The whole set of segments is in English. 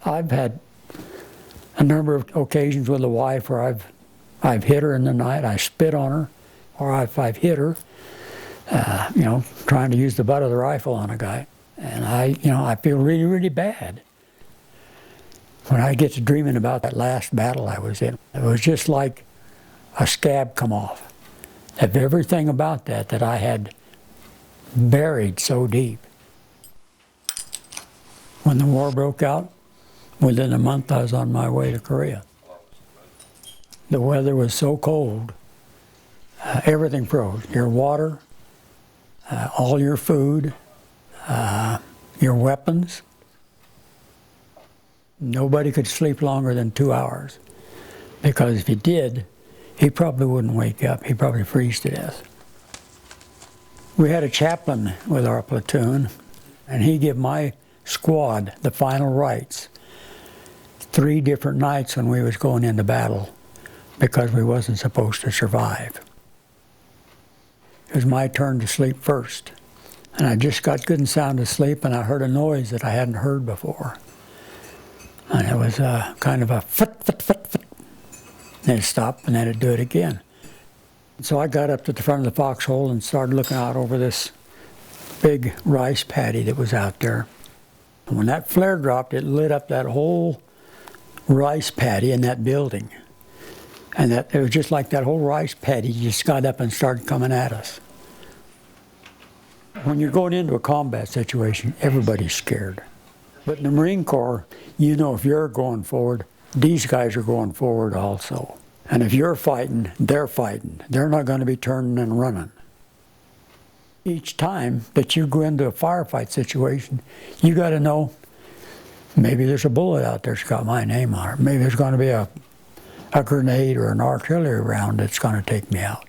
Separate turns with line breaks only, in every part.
I've had a number of occasions with the wife where I've hit her in the night, I spit on her, or if I've hit her, trying to use the butt of the rifle on a guy. And I feel really, really bad. When I get to dreaming about that last battle I was in, it was just like a scab come off of everything about that I had buried so deep. When the war broke out, within a month I was on my way to Korea. The weather was so cold, everything froze. Your water, all your food, your weapons. Nobody could sleep longer than 2 hours, because if he did, he probably wouldn't wake up. He'd probably freeze to death. We had a chaplain with our platoon, and he gave my squad the final rites 3 different nights when we was going into battle, because we wasn't supposed to survive. It was my turn to sleep first, and I just got good and sound asleep, and I heard a noise that I hadn't heard before. And it was kind of a fit, fit, fit, fit. Then it stopped, and then it'd do it again. So I got up to the front of the foxhole and started looking out over this big rice paddy that was out there. And when that flare dropped, it lit up that whole rice paddy in that building. And it was just like that whole rice paddy just got up and started coming at us. When you're going into a combat situation, everybody's scared. But in the Marine Corps, you know if you're going forward, these guys are going forward also. And if you're fighting, they're fighting. They're not going to be turning and running. Each time that you go into a firefight situation, you got to know, maybe there's a bullet out there that's got my name on it. Maybe there's going to be a grenade or an artillery round that's going to take me out.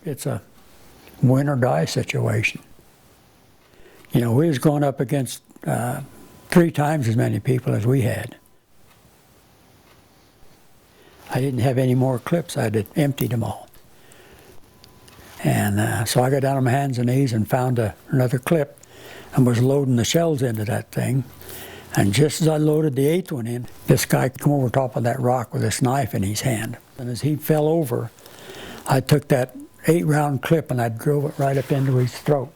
It's a win or die situation. We was going up against 3 times as many people as we had. I didn't have any more clips. I had emptied them all. And so I got down on my hands and knees and found another clip and was loading the shells into that thing. And just as I loaded the 8th one in, this guy come over top of that rock with this knife in his hand. And as he fell over, I took that 8-round clip and I drove it right up into his throat,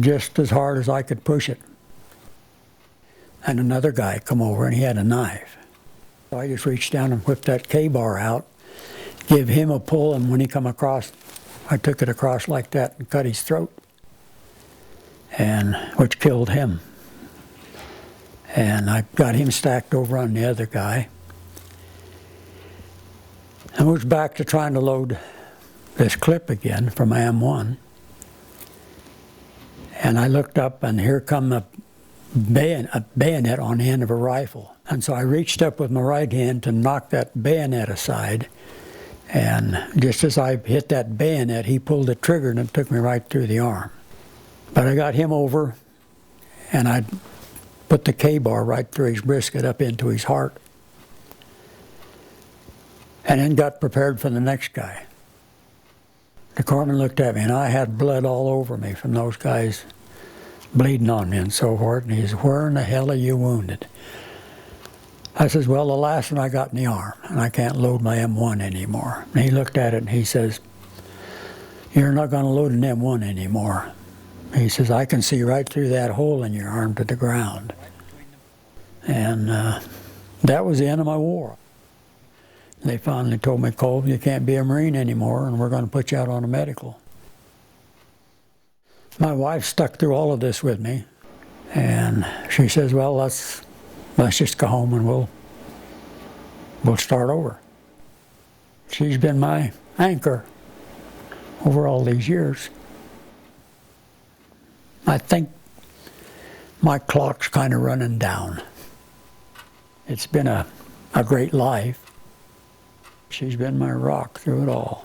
just as hard as I could push it. And another guy come over and he had a knife. So I just reached down and whipped that K-bar out, give him a pull, and when he come across, I took it across like that and cut his throat, and which killed him. And I got him stacked over on the other guy. I was back to trying to load this clip again from my M1. And I looked up, and here come a bayonet on the end of a rifle. And so I reached up with my right hand to knock that bayonet aside. And just as I hit that bayonet, he pulled the trigger and it took me right through the arm. But I got him over, and I put the K-bar right through his brisket up into his heart. And then got prepared for the next guy. The corpsman looked at me, and I had blood all over me from those guys bleeding on me and so forth. And he said, "Where in the hell are you wounded?" I says, "Well, the last one I got in the arm, and I can't load my M1 anymore." And he looked at it and he says, "You're not going to load an M1 anymore." He says, "I can see right through that hole in your arm to the ground." And that was the end of my war. They finally told me, "Cole, you can't be a Marine anymore, and we're going to put you out on a medical." My wife stuck through all of this with me, and she says, "Well, let's just go home and we'll start over." She's been my anchor over all these years. I think my clock's kind of running down. It's been a great life. She's been my rock through it all.